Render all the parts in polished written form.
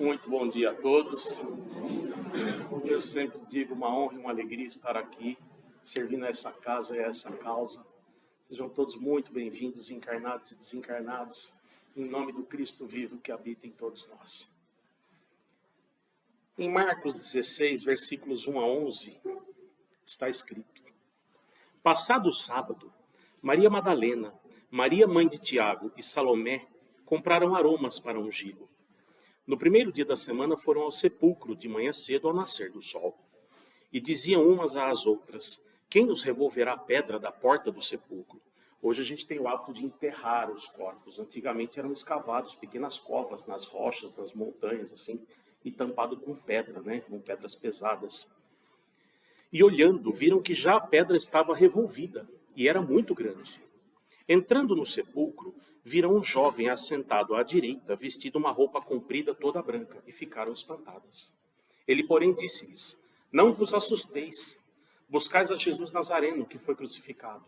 Muito bom dia a todos. Eu sempre digo uma honra e uma alegria estar aqui, servindo a essa casa e a essa causa. Sejam todos muito bem-vindos, encarnados e desencarnados, em nome do Cristo vivo que habita em todos nós. Em Marcos 16, versículos 1 a 11, está escrito: Passado o sábado, Maria Madalena, Maria mãe de Tiago e Salomé compraram aromas para ungí-lo. No primeiro dia da semana foram ao sepulcro de manhã cedo ao nascer do sol. E diziam umas às outras: quem nos removerá a pedra da porta do sepulcro? Hoje a gente tem o hábito de enterrar os corpos. Antigamente eram escavados pequenas covas nas rochas, nas montanhas, assim, e tampado com pedra, né? Com pedras pesadas. E olhando, viram que já a pedra estava revolvida e era muito grande. Entrando no sepulcro, viram um jovem assentado à direita, vestido uma roupa comprida toda branca, e ficaram espantadas. Ele, porém, disse-lhes: não vos assusteis, buscais a Jesus Nazareno, que foi crucificado.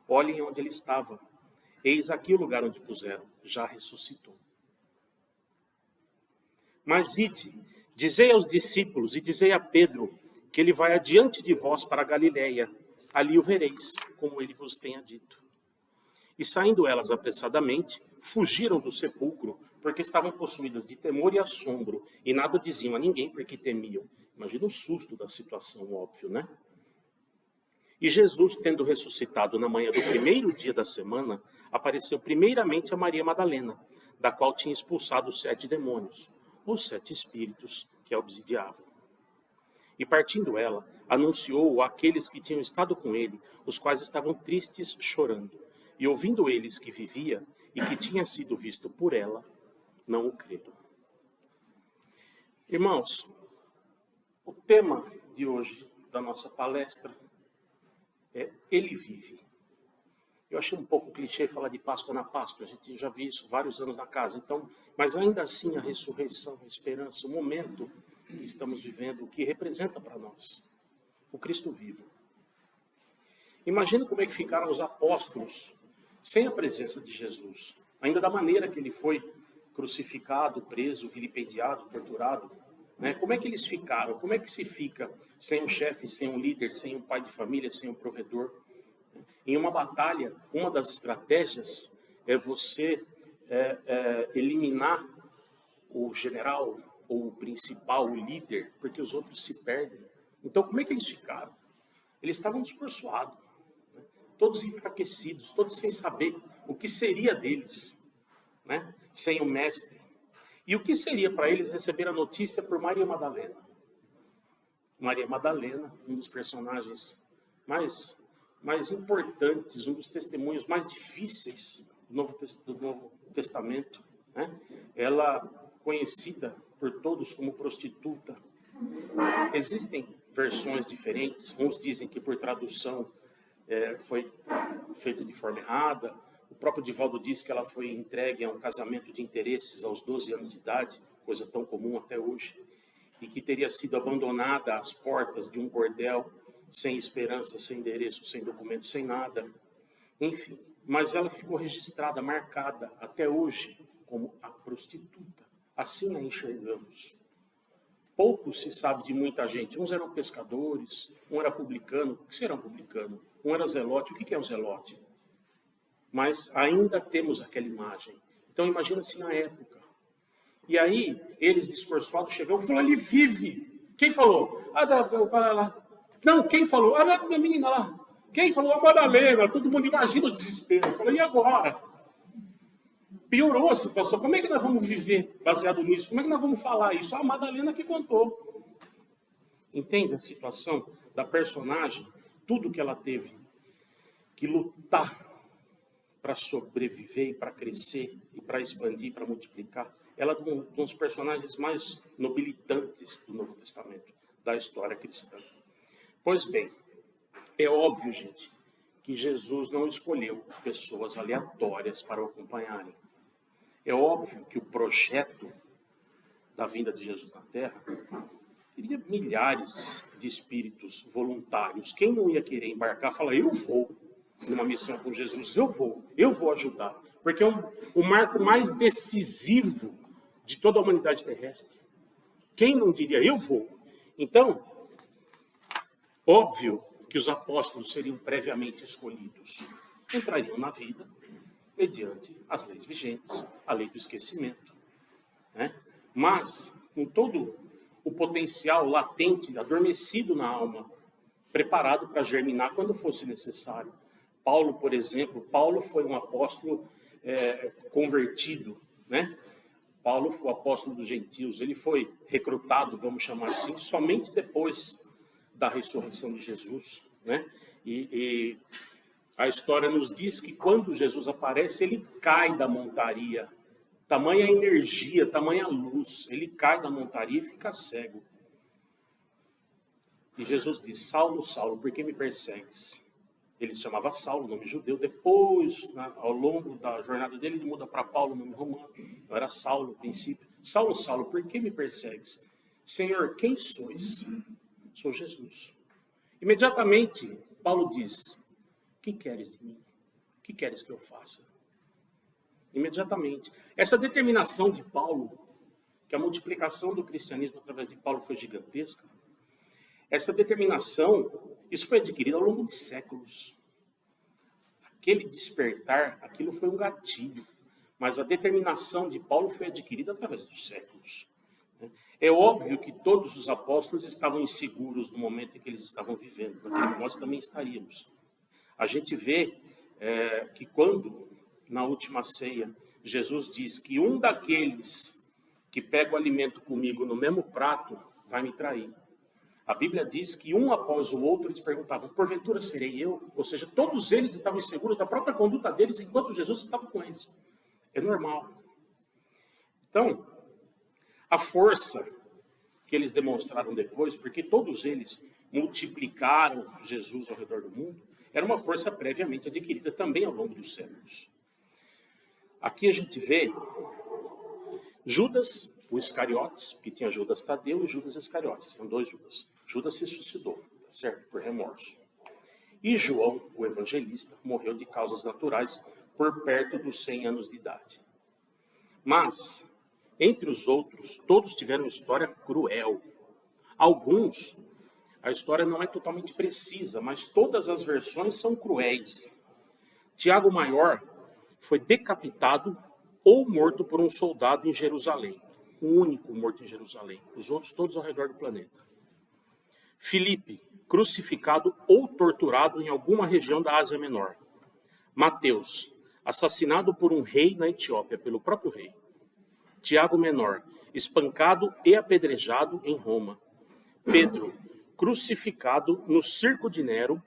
Olhem onde ele estava. Eis aqui o lugar onde puseram, já ressuscitou. Mas ide, dizei aos discípulos e dizei a Pedro que ele vai adiante de vós para a Galiléia. Ali o vereis, como ele vos tenha dito. E saindo elas apressadamente, fugiram do sepulcro, porque estavam possuídas de temor e assombro, e nada diziam a ninguém porque temiam. Imagina o susto da situação, óbvio, né? E Jesus, tendo ressuscitado na manhã do primeiro dia da semana, apareceu primeiramente a Maria Madalena, da qual tinha expulsado 7 demônios, os 7 espíritos que a obsidiavam. E partindo ela, anunciou àqueles que tinham estado com ele, os quais estavam tristes, chorando. E ouvindo eles que vivia e que tinha sido visto por ela, não o creram. Irmãos, o tema de hoje da nossa palestra é Ele vive. Eu achei um pouco clichê falar de Páscoa na Páscoa, a gente já viu isso vários anos na casa. Então, mas ainda assim a ressurreição, a esperança, o momento que estamos vivendo, o que representa para nós o Cristo vivo. Imagina como é que ficaram os apóstolos sem a presença de Jesus, ainda da maneira que ele foi crucificado, preso, vilipendiado, torturado, né? Como é que eles ficaram? Como é que se fica sem um chefe, sem um líder, sem um pai de família, sem um provedor? Em uma batalha, uma das estratégias é você eliminar o general, ou o principal, o líder, porque os outros se perdem. Então, como é que eles ficaram? Eles estavam descoroçoados, né? Todos enfraquecidos, todos sem saber o que seria deles, né? Sem o mestre. E o que seria para eles receber a notícia por Maria Madalena? Maria Madalena, um dos personagens mais importantes, um dos testemunhos mais difíceis do Novo Testamento, né? Ela conhecida por todos como prostituta. Existem versões diferentes, uns dizem que por tradução foi feito de forma errada. O próprio Divaldo diz que ela foi entregue a um casamento de interesses aos 12 anos de idade, coisa tão comum até hoje, e que teria sido abandonada às portas de um bordel, sem esperança, sem endereço, sem documento, sem nada. Enfim, mas ela ficou registrada, marcada até hoje como a prostituta. Assim a enxergamos. Pouco se sabe de muita gente. Uns eram pescadores, um era publicano. O que será um publicano? Um era zelote. O que é um zelote? Mas ainda temos aquela imagem. Então imagina-se na época. E aí, eles discursoados chegam e falam: ele vive. Quem falou? Lá. Não, quem falou? A menina lá. Quem falou? A Madalena. Todo mundo imagina o desespero. Falou: e agora? Piorou a situação. Como é que nós vamos viver baseado nisso? Como é que nós vamos falar isso? A Madalena que contou. Entende a situação da personagem? Tudo que ela teve que lutar para sobreviver e para crescer e para expandir, para multiplicar. Ela é um dos personagens mais nobilitantes do Novo Testamento, da história cristã. Pois bem, é óbvio, gente, que Jesus não escolheu pessoas aleatórias para o acompanharem. É óbvio que o projeto da vinda de Jesus na Terra teria milhares de espíritos voluntários. Quem não ia querer embarcar, fala: eu vou numa missão com Jesus, eu vou ajudar. Porque é o marco mais decisivo de toda a humanidade terrestre. Quem não diria, eu vou? Então, óbvio que os apóstolos seriam previamente escolhidos. Entrariam na vida mediante as leis vigentes, a lei do esquecimento, né? Mas, com todo o potencial latente, adormecido na alma, preparado para germinar quando fosse necessário. Paulo, por exemplo, Paulo foi um apóstolo convertido, né? Paulo foi o apóstolo dos gentios, ele foi recrutado, vamos chamar assim, somente depois da ressurreição de Jesus, né? E a história nos diz que quando Jesus aparece, ele cai da montaria. Tamanha energia, tamanha luz, ele cai da montaria e fica cego. E Jesus diz, Saulo, Saulo, por que me persegues? Ele se chamava Saulo, nome judeu. Depois, ao longo da jornada dele, ele muda para Paulo, nome romano. Então era Saulo no princípio. Saulo, Saulo, por que me persegues? Senhor, quem sois? Sou Jesus. Imediatamente, Paulo diz, o que queres de mim? O que queres que eu faça? Imediatamente. Essa determinação de Paulo, que a multiplicação do cristianismo através de Paulo foi gigantesca, essa determinação, isso foi adquirido ao longo de séculos. Aquele despertar, aquilo foi um gatilho, mas a determinação de Paulo foi adquirida através dos séculos. É óbvio que todos os apóstolos estavam inseguros no momento em que eles estavam vivendo, porque nós também estaríamos. A gente vê que quando, na última ceia, Jesus diz que um daqueles que pega o alimento comigo no mesmo prato vai me trair. A Bíblia diz que um após o outro eles perguntavam, porventura serei eu? Ou seja, todos eles estavam inseguros da própria conduta deles enquanto Jesus estava com eles. É normal. Então, a força que eles demonstraram depois, porque todos eles multiplicaram Jesus ao redor do mundo, era uma força previamente adquirida também ao longo dos séculos. Aqui a gente vê Judas, o Iscariotes, que tinha Judas Tadeu e Judas Iscariotes, tinham dois Judas. Judas se suicidou, certo? Por remorso. E João, o evangelista, morreu de causas naturais por perto dos 100 anos de idade. Mas, entre os outros, todos tiveram história cruel. Alguns, a história não é totalmente precisa, mas todas as versões são cruéis. Tiago Maior foi decapitado ou morto por um soldado em Jerusalém. O único morto em Jerusalém. Os outros todos ao redor do planeta. Filipe, crucificado ou torturado em alguma região da Ásia Menor. Mateus, assassinado por um rei na Etiópia, pelo próprio rei. Tiago Menor, espancado e apedrejado em Roma. Pedro, crucificado no Circo de Nero,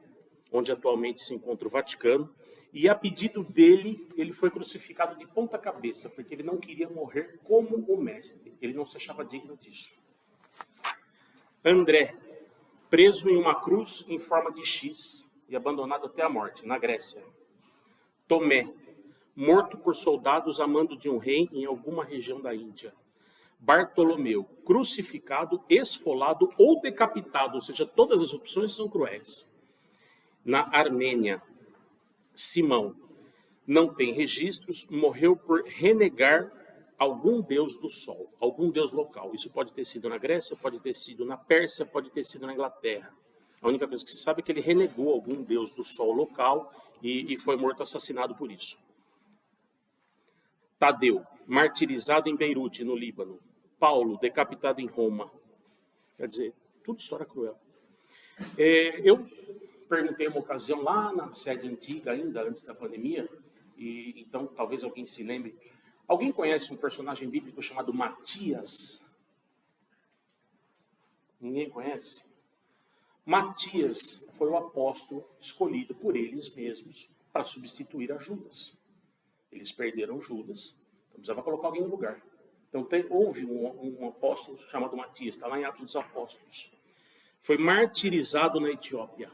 onde atualmente se encontra o Vaticano, e a pedido dele, ele foi crucificado de ponta cabeça, porque ele não queria morrer como o mestre. Ele não se achava digno disso. André, preso em uma cruz em forma de X e abandonado até a morte, na Grécia. Tomé, morto por soldados a mando de um rei em alguma região da Índia. Bartolomeu, crucificado, esfolado ou decapitado, ou seja, todas as opções são cruéis. Na Armênia, Simão, não tem registros, morreu por renegar algum deus do sol, algum deus local. Isso pode ter sido na Grécia, pode ter sido na Pérsia, pode ter sido na Inglaterra. A única coisa que se sabe é que ele renegou algum deus do sol local e foi morto, assassinado por isso. Tadeu, martirizado em Beirute, no Líbano. Paulo, decapitado em Roma. Quer dizer, tudo história cruel. Eu perguntei uma ocasião lá na sede antiga, ainda antes da pandemia, e então talvez alguém se lembre. Alguém conhece um personagem bíblico chamado Matias? Ninguém conhece? Matias foi o apóstolo escolhido por eles mesmos para substituir a Judas. Eles perderam Judas, então precisava colocar alguém no lugar. Então houve um apóstolo chamado Matias, está lá em Atos dos Apóstolos. Foi martirizado na Etiópia.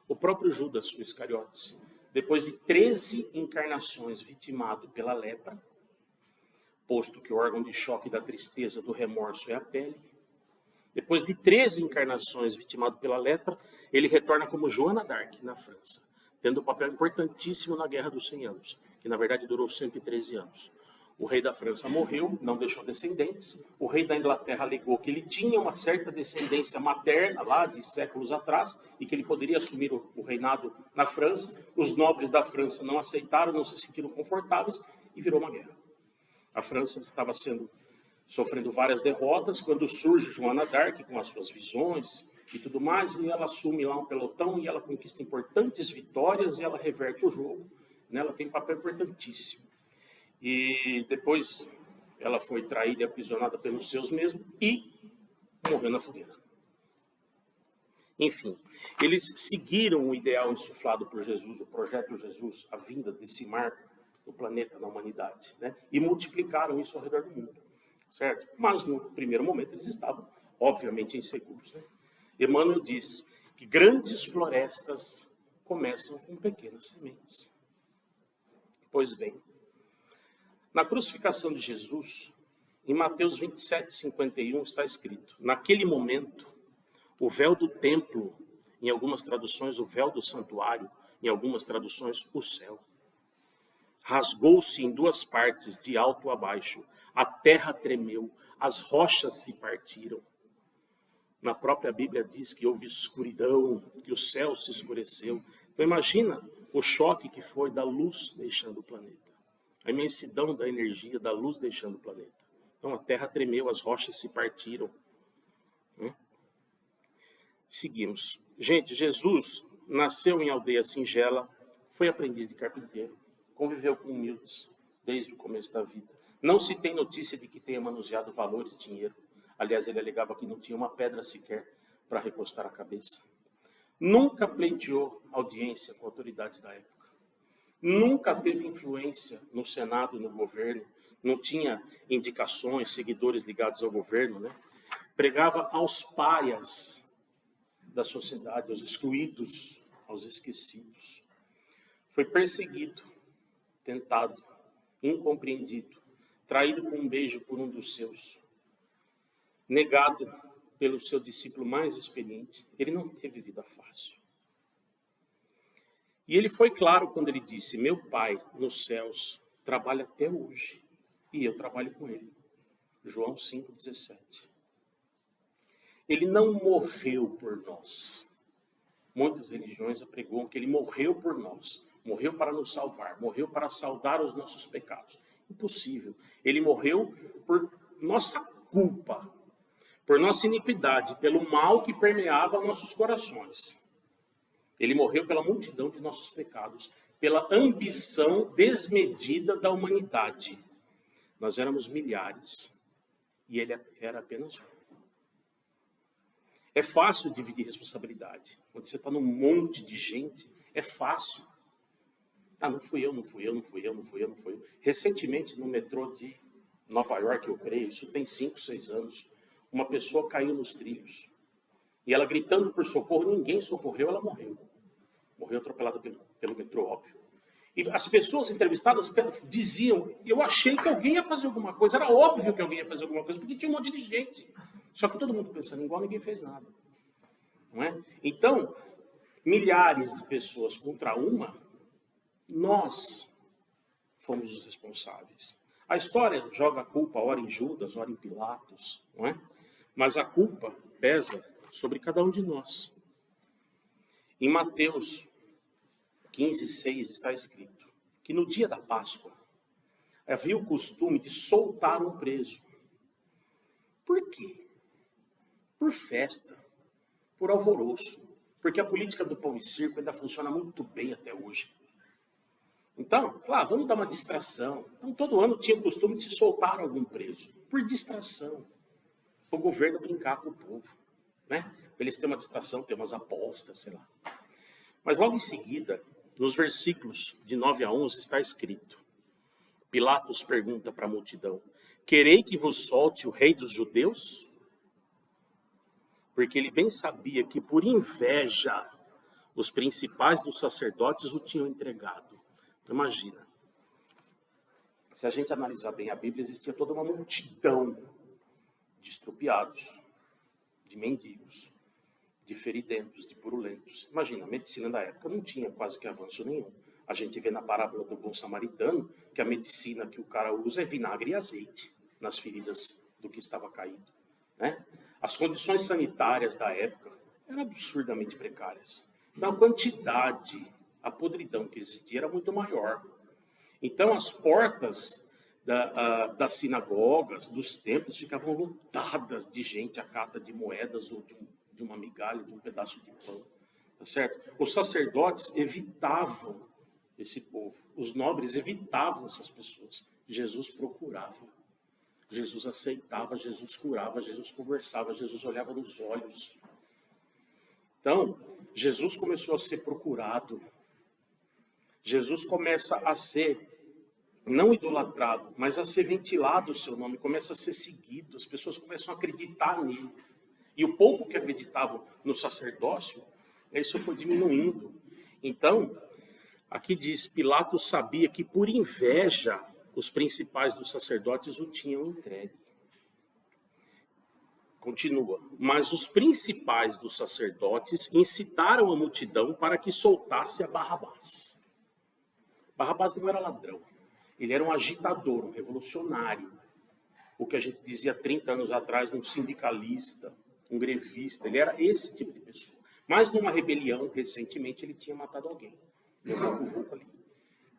O próprio Judas, o Iscariotes, depois de 13 encarnações vitimado pela lepra, posto que o órgão de choque da tristeza, do remorso é a pele, depois de 13 encarnações vitimado pela lepra, ele retorna como Joana d'Arc, na França, tendo um papel importantíssimo na Guerra dos 100 Anos, que na verdade durou 113 anos. O rei da França morreu, não deixou descendentes. O rei da Inglaterra alegou que ele tinha uma certa descendência materna lá de séculos atrás e que ele poderia assumir o reinado na França. Os nobres da França não aceitaram, não se sentiram confortáveis e virou uma guerra. A França estava sofrendo várias derrotas quando surge Joana d'Arc com as suas visões e tudo mais, e ela assume lá um pelotão e ela conquista importantes vitórias e ela reverte o jogo. Ela tem um papel importantíssimo. E depois ela foi traída e aprisionada pelos seus mesmos e morreu na fogueira. Enfim, eles seguiram o ideal insuflado por Jesus, o projeto Jesus, a vinda desse marco no planeta, na humanidade, e multiplicaram isso ao redor do mundo, certo? Mas no primeiro momento eles estavam, obviamente, inseguros. Emmanuel diz que grandes florestas começam com pequenas sementes. Pois bem, na crucificação de Jesus, em Mateus 27, 51, está escrito: naquele momento, o véu do templo, em algumas traduções, o véu do santuário, em algumas traduções, o céu, rasgou-se em duas partes, de alto a baixo. A terra tremeu, as rochas se partiram. Na própria Bíblia diz que houve escuridão, que o céu se escureceu. Então imagina o choque que foi da luz deixando o planeta. A imensidão da energia da luz deixando o planeta. Então a terra tremeu, as rochas se partiram. Seguimos. Gente, Jesus nasceu em aldeia singela, foi aprendiz de carpinteiro, conviveu com humildes desde o começo da vida. Não se tem notícia de que tenha manuseado valores, dinheiro. Aliás, ele alegava que não tinha uma pedra sequer para recostar a cabeça. Nunca pleiteou audiência com autoridades da época. Nunca teve influência no Senado e no governo, não tinha indicações, seguidores ligados ao governo, Pregava aos párias da sociedade, aos excluídos, aos esquecidos. Foi perseguido, tentado, incompreendido, traído com um beijo por um dos seus, negado pelo seu discípulo mais experiente. Ele não teve vida fácil. E ele foi claro quando ele disse: meu Pai nos céus trabalha até hoje e eu trabalho com ele. João 5,17. Ele não morreu por nós. Muitas religiões apregoam que ele morreu por nós. Morreu para nos salvar. Morreu para saldar os nossos pecados. Impossível. Ele morreu por nossa culpa, por nossa iniquidade, pelo mal que permeava nossos corações. Ele morreu pela multidão de nossos pecados, pela ambição desmedida da humanidade. Nós éramos milhares e ele era apenas um. É fácil dividir responsabilidade. Quando você está num monte de gente, é fácil. Não fui eu. Recentemente, no metrô de Nova York, eu creio, isso tem 5, 6 anos, uma pessoa caiu nos trilhos. E ela gritando por socorro, ninguém socorreu, ela morreu. Morreu atropelada pelo metrô, óbvio. E as pessoas entrevistadas diziam: eu achei que alguém ia fazer alguma coisa, era óbvio que alguém ia fazer alguma coisa, porque tinha um monte de gente. Só que todo mundo pensando igual, ninguém fez nada. Não é? Então, milhares de pessoas contra uma, nós fomos os responsáveis. A história joga a culpa ora em Judas, ora em Pilatos, não é? Mas a culpa pesa sobre cada um de nós. Em Mateus 15:6 está escrito que no dia da Páscoa havia o costume de soltar um preso. Por quê? Por festa, por alvoroço, porque a política do pão e circo ainda funciona muito bem até hoje. Então, vamos dar uma distração. Então, todo ano tinha o costume de se soltar algum preso, por distração, para o governo brincar com o povo, Para eles terem uma distração, ter umas apostas, sei lá. Mas logo em seguida, nos versículos de 9 a 11, está escrito: Pilatos pergunta para a multidão: querei que vos solte o rei dos judeus? Porque ele bem sabia que por inveja os principais dos sacerdotes o tinham entregado. Então, imagina, se a gente analisar bem a Bíblia, existia toda uma multidão de estrupiados, de mendigos, de feridentos, de purulentos. Imagina, a medicina da época não tinha quase que avanço nenhum. A gente vê na parábola do bom samaritano que a medicina que o cara usa é vinagre e azeite nas feridas do que estava caído, né? As condições sanitárias da época eram absurdamente precárias. Então, a quantidade, a podridão que existia era muito maior. Então, as portas das sinagogas, dos templos, ficavam lotadas de gente à cata de moedas ou de uma migalha, de um pedaço de pão. Tá certo? Os sacerdotes evitavam esse povo. Os nobres evitavam essas pessoas. Jesus procurava. Jesus aceitava, Jesus curava, Jesus conversava, Jesus olhava nos olhos. Então, Jesus começou a ser procurado. Jesus começa a ser, não idolatrado, mas a ser ventilado o seu nome, começa a ser seguido. As pessoas começam a acreditar nele. E o pouco que acreditavam no sacerdócio, isso foi diminuindo. Então, aqui diz, Pilatos sabia que por inveja os principais dos sacerdotes o tinham entregue. Continua. Mas os principais dos sacerdotes incitaram a multidão para que soltasse a Barrabás. Barrabás não era ladrão. Ele era um agitador, um revolucionário. O que a gente dizia 30 anos atrás, um sindicalista, um grevista. Ele era esse tipo de pessoa. Mas numa rebelião, recentemente, ele tinha matado alguém. No vulco ali.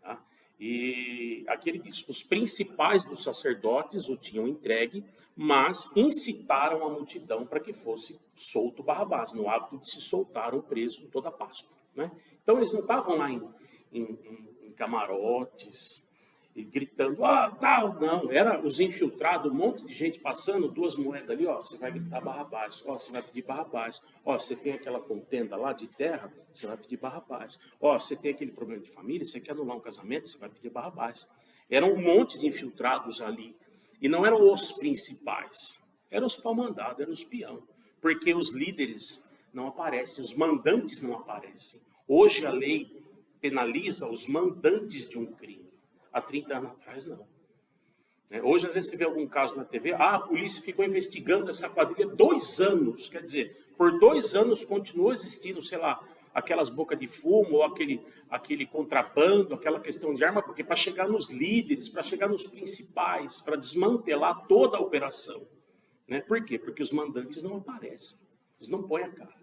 Tá? E aqui ele diz, os principais dos sacerdotes o tinham entregue, mas incitaram a multidão para que fosse solto Barrabás, no hábito de se soltar um preso toda a Páscoa. Né? Então eles não estavam lá em camarotes e gritando, tal, não, era os infiltrados, um monte de gente passando, 2 moedas ali, você vai gritar Barrabás, você vai pedir Barrabás, você tem aquela contenda lá de terra, você vai pedir Barrabás, você tem aquele problema de família, você quer anular um casamento, você vai pedir Barrabás. Eram um monte de infiltrados ali, e não eram os principais, eram os pau-mandados, eram os peão, porque os líderes não aparecem, os mandantes não aparecem. Hoje a lei penaliza os mandantes de um crime. Há 30 anos atrás, não. Hoje, às vezes, você vê algum caso na TV, a polícia ficou investigando essa quadrilha 2 anos. Quer dizer, por 2 anos continuou existindo, sei lá, aquelas bocas de fumo, ou aquele contrabando, aquela questão de arma, porque para chegar nos líderes, para chegar nos principais, para desmantelar toda a operação. Por quê? Porque os mandantes não aparecem, eles não põem a cara.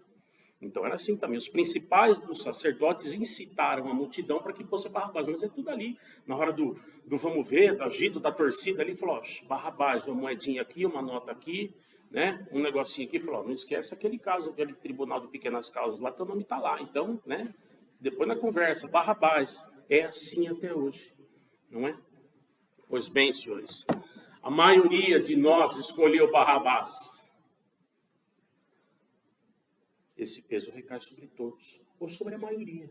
Então era assim também, os principais dos sacerdotes incitaram a multidão para que fosse Barrabás, mas é tudo ali, na hora do vamos ver, do agito, da torcida ali, falou, Barrabás, uma moedinha aqui, uma nota aqui, né, um negocinho aqui, falou, não esquece aquele caso, aquele tribunal de pequenas causas lá, teu nome está lá, então, né, depois na conversa, Barrabás, é assim até hoje, não é? Pois bem, senhores, a maioria de nós escolheu Barrabás. Esse peso recai sobre todos, ou sobre a maioria.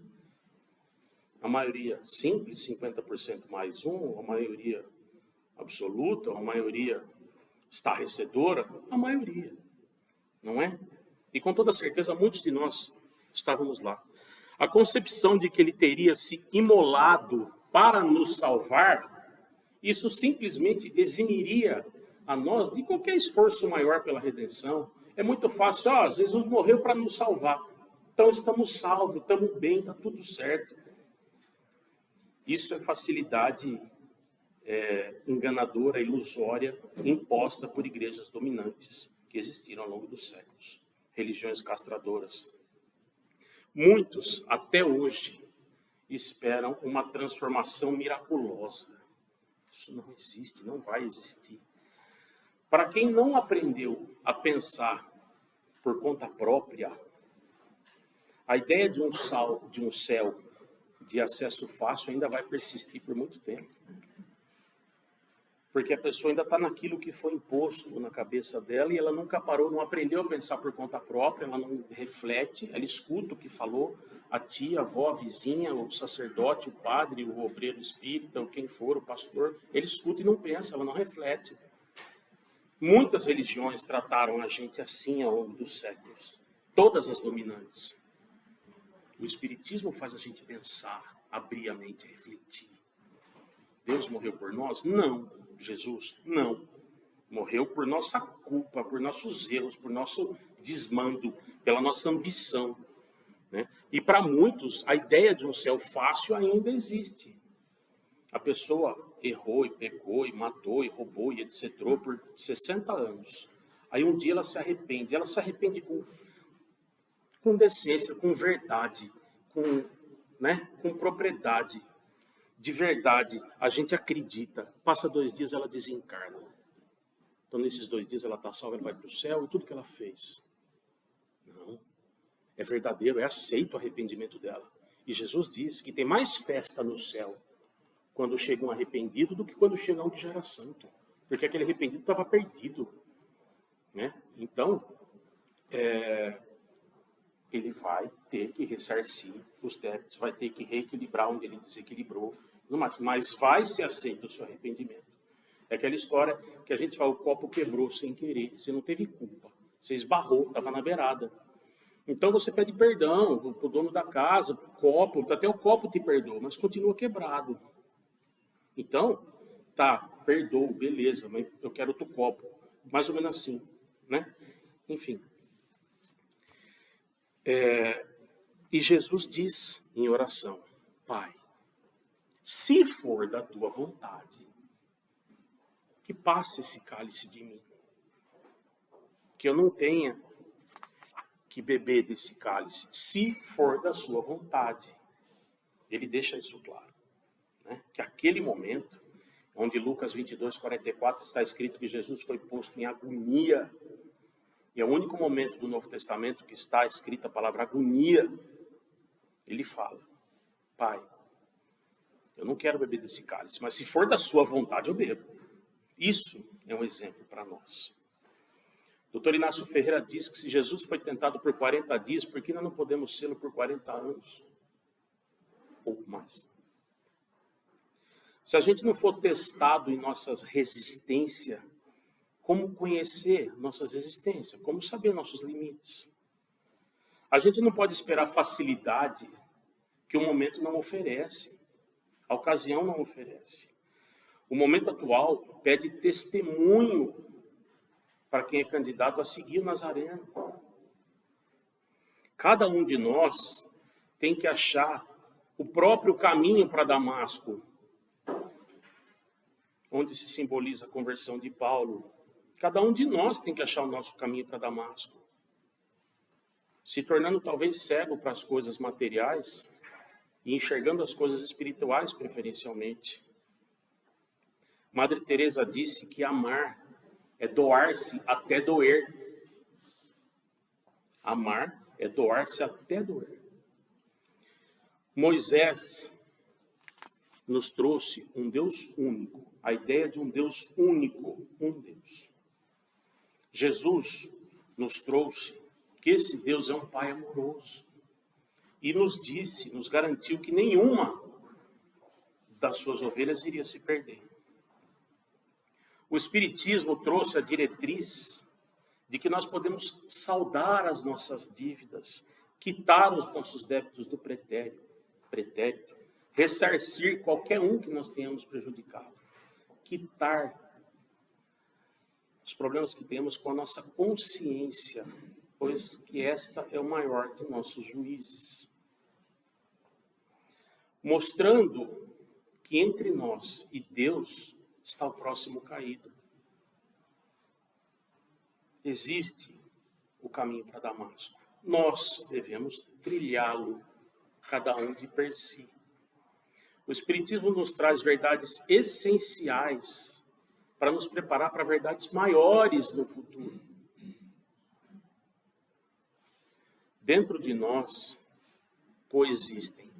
A maioria simples, 50% mais um, a maioria absoluta, a maioria estarrecedora, a maioria, não é? E com toda certeza muitos de nós estávamos lá. A concepção de que ele teria se imolado para nos salvar, isso simplesmente eximiria a nós de qualquer esforço maior pela redenção. É muito fácil, Jesus morreu para nos salvar. Então estamos salvos, estamos bem, está tudo certo. Isso é facilidade enganadora, ilusória, imposta por igrejas dominantes que existiram ao longo dos séculos. Religiões castradoras. Muitos, até hoje, esperam uma transformação miraculosa. Isso não existe, não vai existir. Para quem não aprendeu a pensar por conta própria, a ideia de um céu de acesso fácil ainda vai persistir por muito tempo. Porque a pessoa ainda está naquilo que foi imposto na cabeça dela e ela nunca parou, não aprendeu a pensar por conta própria, ela não reflete, ela escuta o que falou a tia, a avó, a vizinha, o sacerdote, o padre, o obreiro espírita, ou quem for, o pastor, ele escuta e não pensa, ela não reflete. Muitas religiões trataram a gente assim ao longo dos séculos. Todas as dominantes. O Espiritismo faz a gente pensar, abrir a mente, refletir. Deus morreu por nós? Não. Jesus? Não. Morreu por nossa culpa, por nossos erros, por nosso desmando, pela nossa ambição. né? E para muitos, a ideia de um céu fácil ainda existe. A pessoa errou e pecou e matou e roubou e etc. por 60 anos. Aí um dia ela se arrepende. Ela se arrepende com decência, com verdade, com propriedade. De verdade, a gente acredita. Passa 2 dias, ela desencarna. Então, nesses 2 dias, ela está salva, ela vai para o céu e tudo que ela fez. Não. É verdadeiro, é aceito o arrependimento dela. E Jesus diz que tem mais festa no céu quando chega um arrependido do que quando chega um que já era santo. Porque aquele arrependido estava perdido, né? Então, ele vai ter que ressarcir os débitos, vai ter que reequilibrar onde ele desequilibrou, mas vai ser aceito o seu arrependimento. É aquela história que a gente fala, o copo quebrou sem querer, você não teve culpa, você esbarrou, estava na beirada. Então você pede perdão para o dono da casa, pro copo, até o copo te perdoa, mas continua quebrado. Então, tá, perdoo, beleza, mas eu quero outro copo. Mais ou menos assim, né? Enfim. E Jesus diz em oração, Pai, se for da tua vontade, que passe esse cálice de mim. Que eu não tenha que beber desse cálice, se for da sua vontade. Ele deixa isso claro. Né? Que aquele momento, onde Lucas 22, 44 está escrito que Jesus foi posto em agonia, e é o único momento do Novo Testamento que está escrita a palavra agonia, ele fala, Pai, eu não quero beber desse cálice, mas se for da sua vontade, eu bebo. Isso é um exemplo para nós. Dr. Inácio Ferreira diz que se Jesus foi tentado por 40 dias, por que nós não podemos sê-lo por 40 anos? Ou mais. Se a gente não for testado em nossas resistências, como conhecer nossas resistências? Como saber nossos limites? A gente não pode esperar facilidade que o momento não oferece. A ocasião não oferece. O momento atual pede testemunho para quem é candidato a seguir o Nazareno. Cada um de nós tem que achar o próprio caminho para Damasco, onde se simboliza a conversão de Paulo. Cada um de nós tem que achar o nosso caminho para Damasco. Se tornando talvez cego para as coisas materiais e enxergando as coisas espirituais preferencialmente. Madre Teresa disse que amar é doar-se até doer. Amar é doar-se até doer. Moisés nos trouxe um Deus único, a ideia de um Deus único, um Deus. Jesus nos trouxe que esse Deus é um Pai amoroso e nos disse, nos garantiu que nenhuma das suas ovelhas iria se perder. O Espiritismo trouxe a diretriz de que nós podemos saldar as nossas dívidas, quitar os nossos débitos do pretérito, ressarcir qualquer um que nós tenhamos prejudicado, quitar os problemas que temos com a nossa consciência, pois que esta é o maior de nossos juízes. Mostrando que entre nós e Deus está o próximo caído. Existe o caminho para Damasco. Nós devemos trilhá-lo, cada um de per si. O Espiritismo nos traz verdades essenciais para nos preparar para verdades maiores no futuro. Dentro de nós coexistem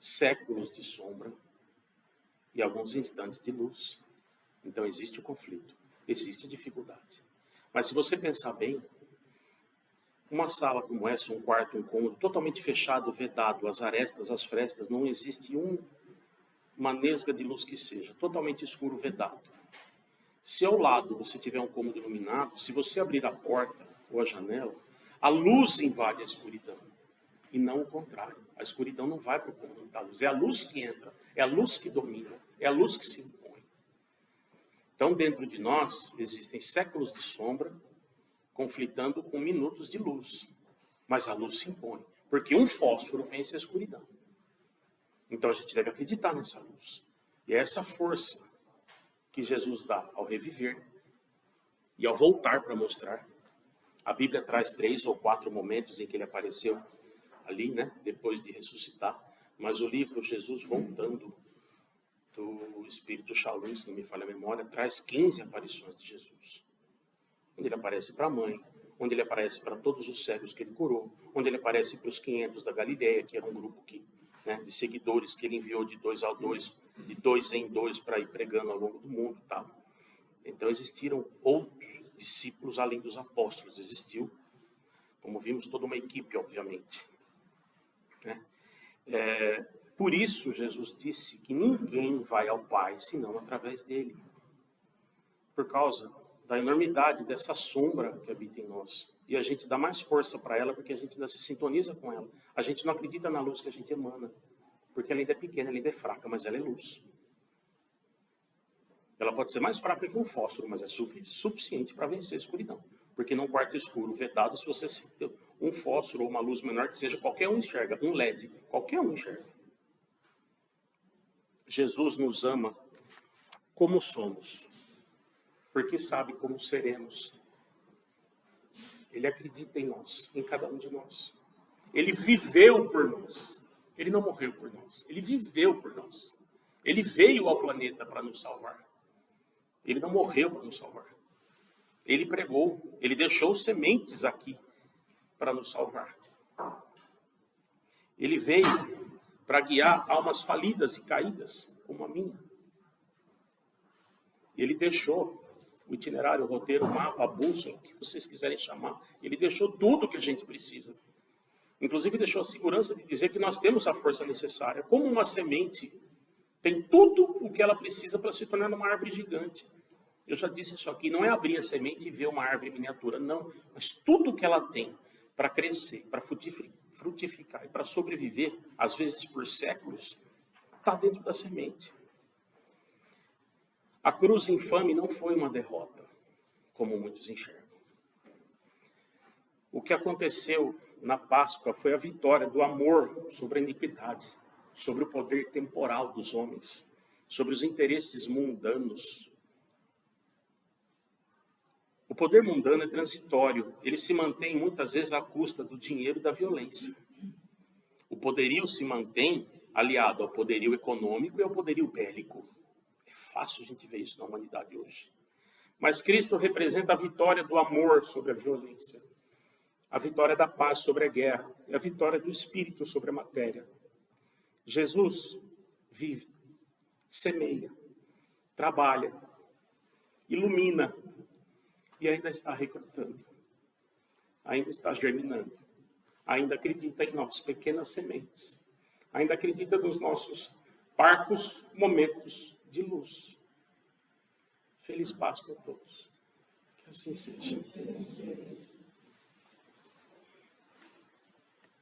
séculos de sombra e alguns instantes de luz. Então existe o conflito, existe a dificuldade. Mas se você pensar bem, uma sala como essa, um quarto, um cômodo, totalmente fechado, vedado, as arestas, as frestas, não existe uma nesga de luz que seja, totalmente escuro, vedado. Se ao lado você tiver um cômodo iluminado, se você abrir a porta ou a janela, a luz invade a escuridão. E não o contrário. A escuridão não vai para o cômodo da luz. É a luz que entra, é a luz que domina, é a luz que se impõe. Então, dentro de nós, existem séculos de sombra conflitando com minutos de luz. Mas a luz se impõe. Porque um fósforo vence a escuridão. Então a gente deve acreditar nessa luz. E é essa força que Jesus dá ao reviver e ao voltar para mostrar. A Bíblia traz 3 ou 4 momentos em que ele apareceu ali, né, depois de ressuscitar. Mas o livro Jesus Voltando, do Espírito Shalom, se não me falha a memória, traz 15 aparições de Jesus. Onde ele aparece para a mãe, onde ele aparece para todos os cegos que ele curou, onde ele aparece para os 500 da Galileia, que era um grupo de seguidores que ele enviou de 2 em 2 para ir pregando ao longo do mundo. Tá? Então existiram outros discípulos além dos apóstolos. Existiu, como vimos, toda uma equipe, obviamente. Né? Por isso Jesus disse que ninguém vai ao Pai senão através dele. Por causa da enormidade dessa sombra que habita em nós. E a gente dá mais força para ela porque a gente ainda se sintoniza com ela. A gente não acredita na luz que a gente emana. Porque ela ainda é pequena, ela ainda é fraca, mas ela é luz. Ela pode ser mais fraca que um fósforo, mas é suficiente para vencer a escuridão. Porque num quarto escuro vedado, se você acender um fósforo ou uma luz menor que seja, qualquer um enxerga. Um LED, qualquer um enxerga. Jesus nos ama como somos, porque sabe como seremos. Ele acredita em nós, em cada um de nós. Ele viveu por nós. Ele não morreu por nós. Ele viveu por nós. Ele veio ao planeta para nos salvar. Ele não morreu para nos salvar. Ele pregou. Ele deixou sementes aqui para nos salvar. Ele veio para guiar almas falidas e caídas, como a minha. Ele deixou o itinerário, o roteiro, o mapa, a bússola, o que vocês quiserem chamar. Ele deixou tudo o que a gente precisa. Inclusive deixou a segurança de dizer que nós temos a força necessária. Como uma semente tem tudo o que ela precisa para se tornar uma árvore gigante. Eu já disse isso aqui, não é abrir a semente e ver uma árvore miniatura, não. Mas tudo o que ela tem para crescer, para frutificar e para sobreviver, às vezes por séculos, está dentro da semente. A cruz infame não foi uma derrota, como muitos enxergam. O que aconteceu na Páscoa foi a vitória do amor sobre a iniquidade, sobre o poder temporal dos homens, sobre os interesses mundanos. O poder mundano é transitório, ele se mantém muitas vezes à custa do dinheiro e da violência. O poderio se mantém aliado ao poderio econômico e ao poderio bélico. É fácil a gente ver isso na humanidade hoje. Mas Cristo representa a vitória do amor sobre a violência, a vitória da paz sobre a guerra e a vitória do Espírito sobre a matéria. Jesus vive, semeia, trabalha, ilumina e ainda está recrutando, ainda está germinando, ainda acredita em nós, pequenas sementes, ainda acredita nos nossos parcos momentos de luz. Feliz Páscoa a todos. Que assim seja.